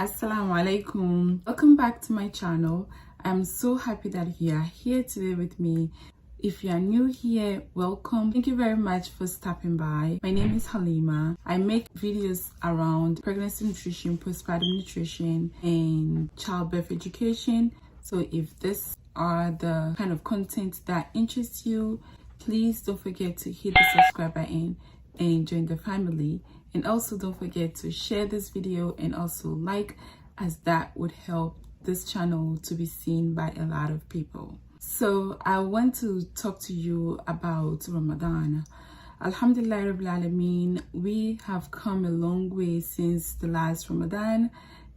Assalamu alaikum. Welcome back to my channel. I'm so happy that you are here today with me. If you are new here, welcome. Thank you very much for stopping by. My name is Halima. I make videos around pregnancy nutrition, postpartum nutrition, and childbirth education. So if these are the kind of content that interests you, please don't forget to hit the subscribe button and join the family. And also don't forget to share this video and also like, as that would help this channel to be seen by a lot of people. So I want to talk to you about Ramadan. Alhamdulillah Rabbil Alameen, we have come a long way since the last Ramadan,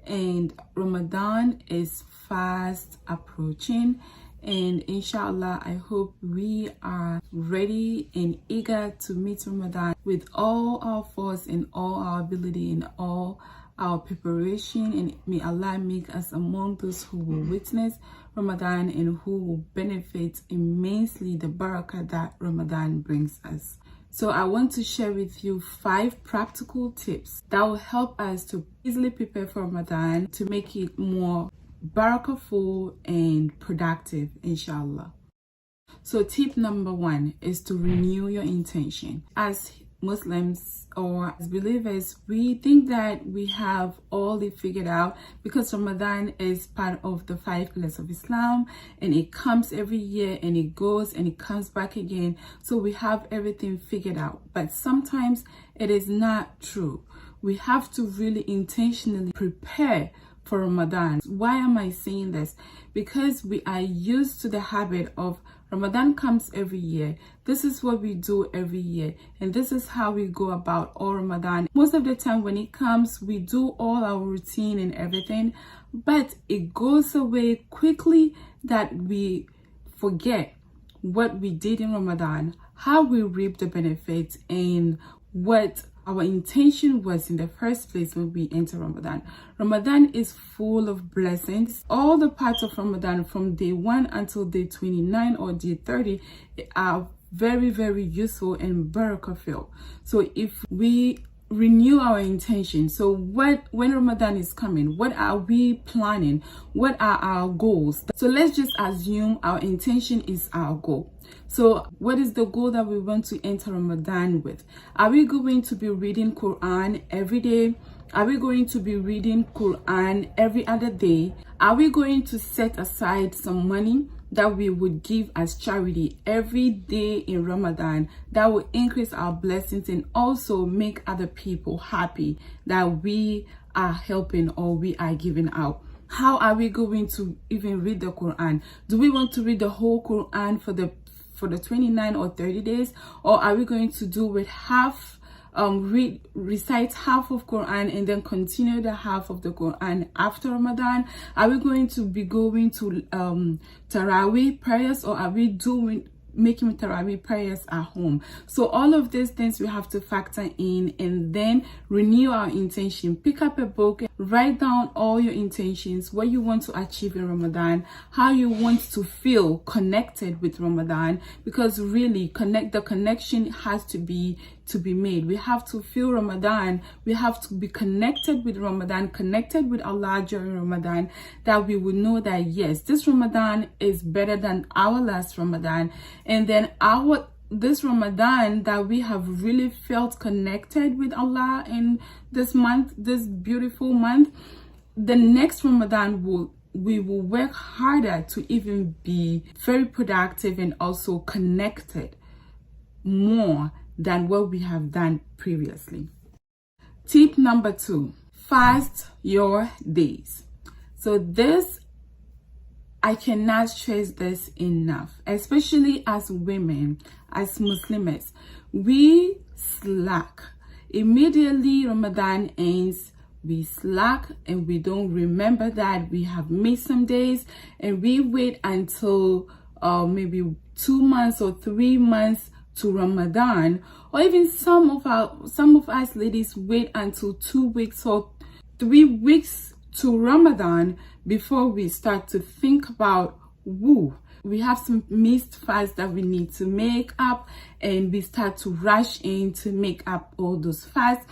and Ramadan is fast approaching. And inshallah, I hope we are ready and eager to meet Ramadan with all our force and all our ability and all our preparation. And may Allah make us among those who will witness Ramadan and who will benefit immensely the barakah that Ramadan brings us. So I want to share with you 5 practical tips that will help us to easily prepare for Ramadan to make it more barakahful and productive, inshallah. So tip number 1 is to renew your intention. As Muslims or as believers, we think that we have all it figured out because Ramadan is part of the 5 pillars of Islam, and it comes every year and it goes and it comes back again. So we have everything figured out, but sometimes it is not true. We have to really intentionally prepare for Ramadan. Why am I saying this? Because we are used to the habit of Ramadan comes every year. This is what we do every year, and this is how we go about all Ramadan. Most of the time when it comes, we do all our routine and everything, but it goes away quickly that we forget what we did in Ramadan, how we reap the benefits, and what our intention was in the first place when we enter Ramadan. Ramadan is full of blessings. All the parts of Ramadan from day 1 until day 29 or day 30 are very, very useful and barakah filled. So if we renew our intention, so when Ramadan is coming, what are we planning? What are our goals? So let's just assume our intention is our goal. So what is the goal that we want to enter Ramadan with? Are we going to be reading Quran every day? Are we going to be reading Quran every other day? Are we going to set aside some money that we would give as charity every day in Ramadan that will increase our blessings and also make other people happy that we are helping or we are giving out? How are we going to even read the Quran? Do we want to read the whole Quran for the 29 or 30 days, or are we going to do with half, recite half of Quran and then continue the half of the Quran after Ramadan? Are we going to be going to Taraweeh prayers, or are we making Taraweeh prayers at home? So all of these things we have to factor in, and then renew our intention. Pick up a book, write down all your intentions, what you want to achieve in Ramadan, how you want to feel connected with Ramadan, because really the connection has to be made. We have to feel Ramadan. We have to be connected with Ramadan, connected with Allah during Ramadan, that we will know that yes, this Ramadan is better than our last Ramadan, and then this Ramadan that we have really felt connected with Allah in this month, this beautiful month. The next Ramadan we will work harder to even be very productive and also connected more than what we have done previously. Tip number 2, fast your days. So this, I cannot stress this enough, especially as women, as Muslims. We slack. Immediately Ramadan ends, we slack and we don't remember that we have missed some days, and we wait until maybe 2 months or 3 months to Ramadan, or even some of us ladies wait until 2 weeks or 3 weeks to Ramadan before we start to think about, we have some missed fasts that we need to make up, and we start to rush in to make up all those fasts.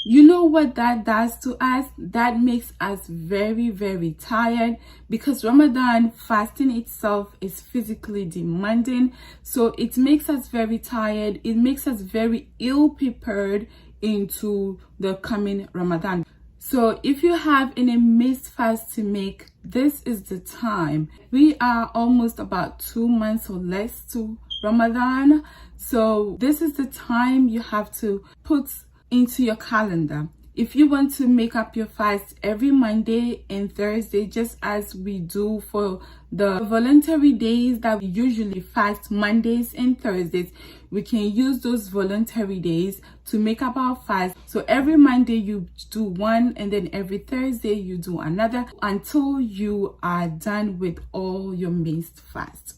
You know what that does to us? That makes us very, very tired, because Ramadan fasting itself is physically demanding. So it makes us very tired. It makes us very ill prepared into the coming Ramadan. So if you have any missed fast to make, this is the time. We are almost about 2 months or less to Ramadan. So this is the time you have to put into your calendar. If you want to make up your fast every Monday and Thursday, just as we do for the voluntary days that we usually fast Mondays and Thursdays, we can use those voluntary days to make up our fast. So every Monday you do one, and then every Thursday you do another, until you are done with all your missed fast.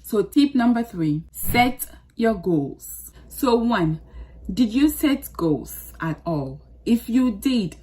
So tip number 3, set your goals. So 1, did you set goals at all? If you did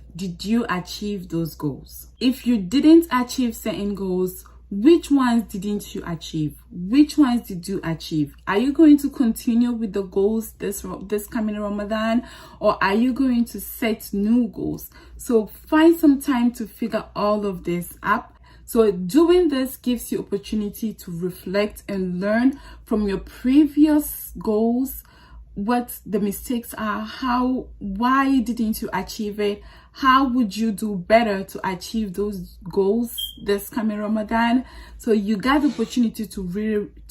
you achieve those goals? If you didn't achieve certain goals, which ones didn't you achieve? Which ones did you achieve? Are you going to continue with the goals this coming Ramadan, or are you going to set new goals? So find some time to figure all of this up. So doing this gives you opportunity to reflect and learn from your previous goals, what the mistakes are, why didn't you achieve it, how would you do better to achieve those goals this coming Ramadan. So you got the opportunity to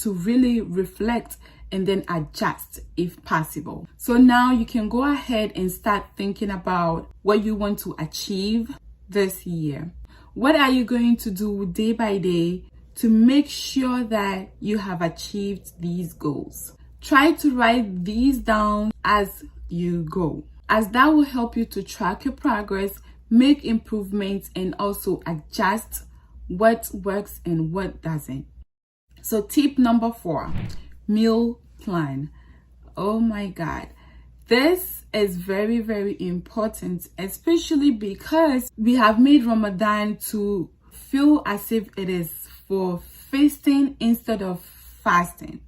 really reflect and then adjust if possible. So now you can go ahead and start thinking about what you want to achieve this year. What are you going to do day by day to make sure that you have achieved these goals? Try to write these down as you go, as that will help you to track your progress, make improvements, and also adjust what works and what doesn't. So tip number 4, meal plan. Oh my God. This is very, very important, especially because we have made Ramadan to feel as if it is for feasting instead of fasting.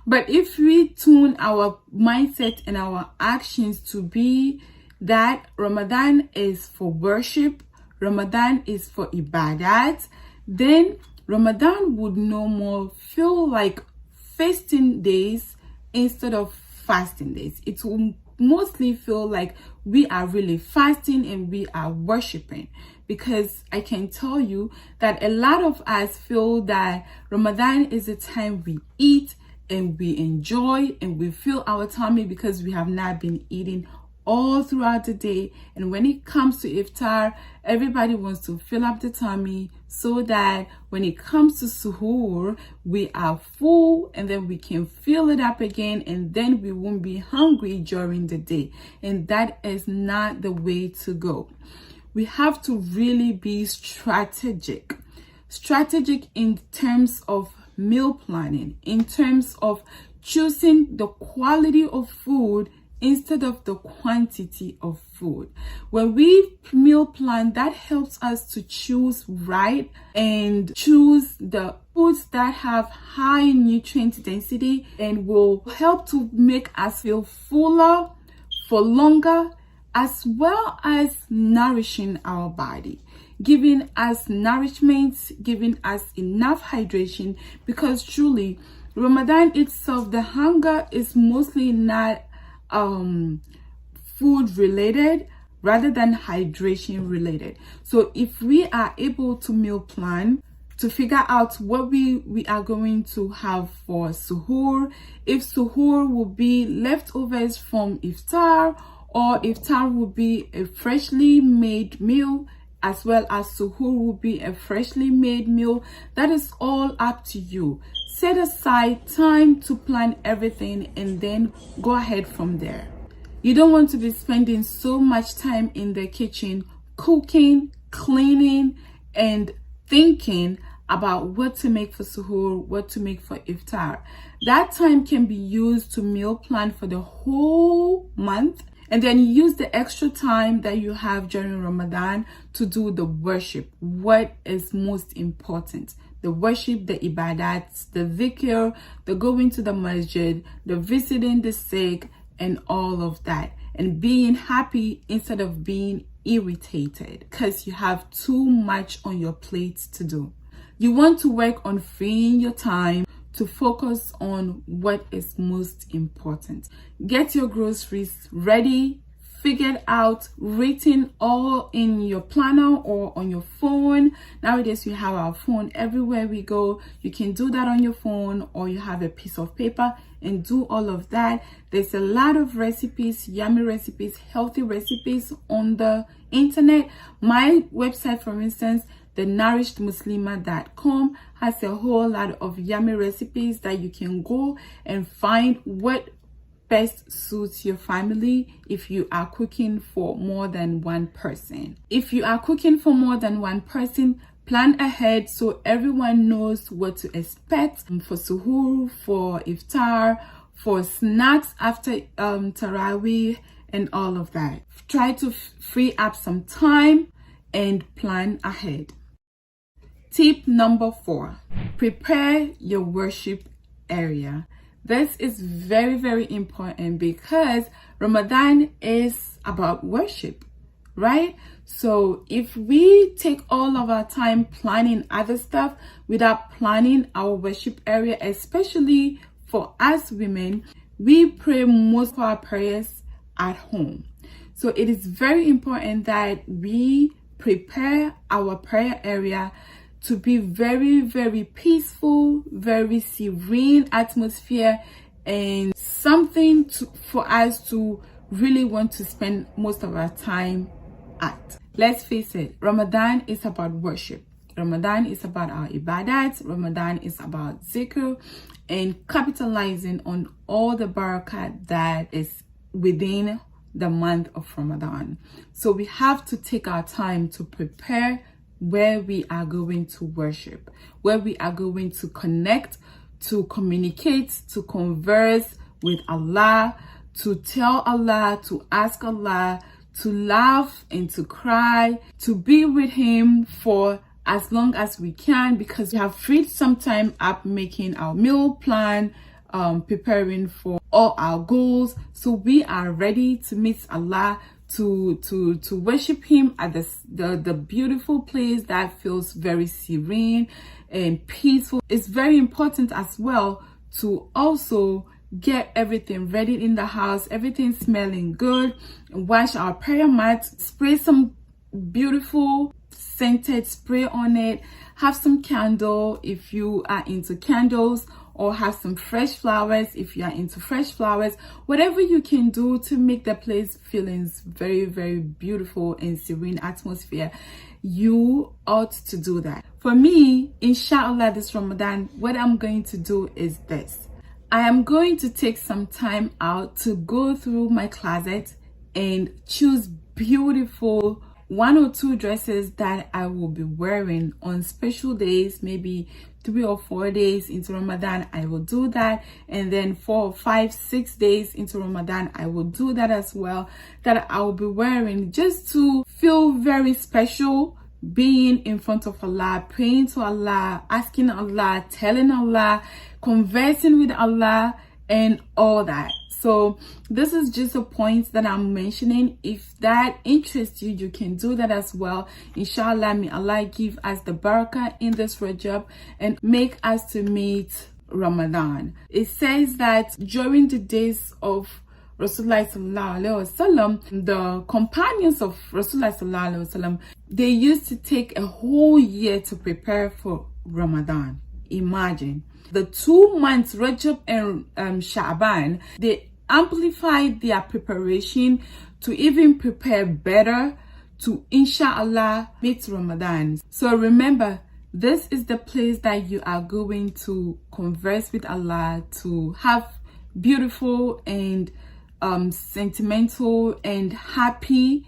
But if we tune our mindset and our actions to be that Ramadan is for worship, Ramadan is for ibadat, then Ramadan would no more feel like fasting days instead of fasting days. It will mostly feel like we are really fasting and we are worshiping, because I can tell you that a lot of us feel that Ramadan is a time we eat and we enjoy and we fill our tummy because we have not been eating all throughout the day. And when it comes to iftar, everybody wants to fill up the tummy so that when it comes to suhoor, we are full and then we can fill it up again, and then we won't be hungry during the day. And that is not the way to go. We have to really be strategic in terms of meal planning, in terms of choosing the quality of food instead of the quantity of food. When we meal plan, that helps us to choose right and choose the foods that have high nutrient density and will help to make us feel fuller for longer, as well as nourishing our body, giving us nourishment, giving us enough hydration. Because truly, Ramadan itself, the hunger is mostly not food related rather than hydration related. So if we are able to meal plan to figure out what we are going to have for suhoor, if suhoor will be leftovers from iftar, or iftar will be a freshly made meal, as well as suhoor will be a freshly made meal, that is all up to you. Set aside time to plan everything and then go ahead from there. You don't want to be spending so much time in the kitchen cooking, cleaning, and thinking about what to make for suhoor, what to make for iftar. That time can be used to meal plan for the whole month, and then use the extra time that you have during Ramadan to do the worship. What is most important? The worship, the ibadat, the dhikr, the going to the masjid, the visiting the sick, and all of that. and being happy instead of being irritated because you have too much on your plate to do. You want to work on freeing your time to focus on what is most important. Get your groceries ready, figured out, written all in your planner or on your phone. Nowadays we have our phone everywhere we go. You can do that on your phone, or you have a piece of paper and do all of that. There's a lot of recipes, yummy recipes, healthy recipes on the internet. My website, for instance, the nourishedmuslimah.com, has a whole lot of yummy recipes that you can go and find what best suits your family if you are cooking for more than one person. If you are cooking for more than one person, plan ahead so everyone knows what to expect for suhoor, for iftar, for snacks after Tarawih, and all of that. Try to free up some time and plan ahead. Tip number 4, prepare your worship area. This is very, very important because Ramadan is about worship, right? So if we take all of our time planning other stuff without planning our worship area, especially for us women, we pray most of our prayers at home. So it is very important that we prepare our prayer area to be very, very peaceful, very serene atmosphere, and something for us to really want to spend most of our time at. Let's face it, Ramadan is about worship. Ramadan is about our ibadat. Ramadan is about zikr and capitalizing on all the barakat that is within the month of Ramadan. So we have to take our time to prepare where we are going to worship, where we are going to connect, to communicate, to converse with Allah, to tell Allah, to ask Allah, to laugh and to cry, to be with Him for as long as we can, because we have freed some time up making our meal plan, preparing for all our goals. So we are ready to meet Allah, to worship Him at the beautiful place that feels very serene and peaceful. It's very important as well to also get everything ready in the house, everything smelling good, wash our prayer mat, spray some beautiful scented spray on it, have some candle if you are into candles, or have some fresh flowers if you are into fresh flowers. Whatever you can do to make the place feeling very, very beautiful and serene atmosphere, you ought to do that. For me, inshallah, this Ramadan, what I'm going to do is this. I am going to take some time out to go through my closet and choose beautiful 1 or 2 dresses that I will be wearing on special days, maybe 3 or 4 days into Ramadan. I will do that, and then 4, 5, 6 days into Ramadan I will do that as well, that I will be wearing just to feel very special, being in front of Allah, praying to Allah, asking Allah, telling Allah, conversing with Allah, and all that. So this is just a point that I'm mentioning. If that interests you, you can do that as well. Inshallah, may Allah give us the barakah in this Rajab and make us to meet Ramadan. It says that during the days of Rasulullah sallallahu alaihi wasallam, the companions of Rasulullah sallallahu alaihi wasallam, they used to take a whole year to prepare for Ramadan. Imagine the 2 months, Rajab and Sha'ban, they amplified their preparation to even prepare better to inshallah meet Ramadan. So remember, this is the place that you are going to converse with Allah, to have beautiful and sentimental and happy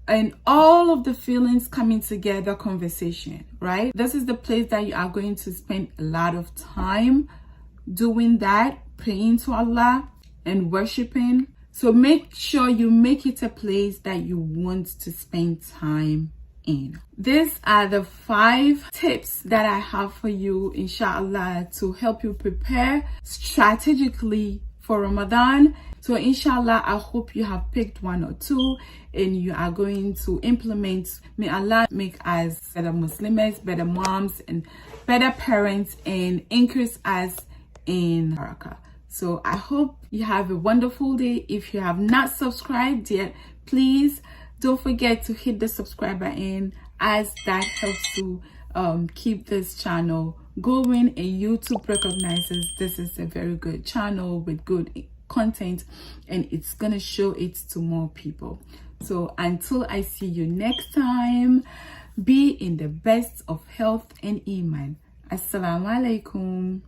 and all of the feelings coming together conversation, right? This is the place that you are going to spend a lot of time doing that, praying to Allah and worshiping. So make sure you make it a place that you want to spend time in. These are the 5 tips that I have for you, inshallah, to help you prepare strategically for Ramadan. So inshallah, I hope you have picked one or two and you are going to implement. May Allah make us better Muslims, better moms, and better parents, and increase us in barakah. So I hope you have a wonderful day. If you have not subscribed yet, please don't forget to hit the subscribe button, as that helps to keep this channel going, and YouTube recognizes this is a very good channel with good content, and it's gonna show it to more people. So until I see you next time, be in the best of health and iman. Assalamu alaikum.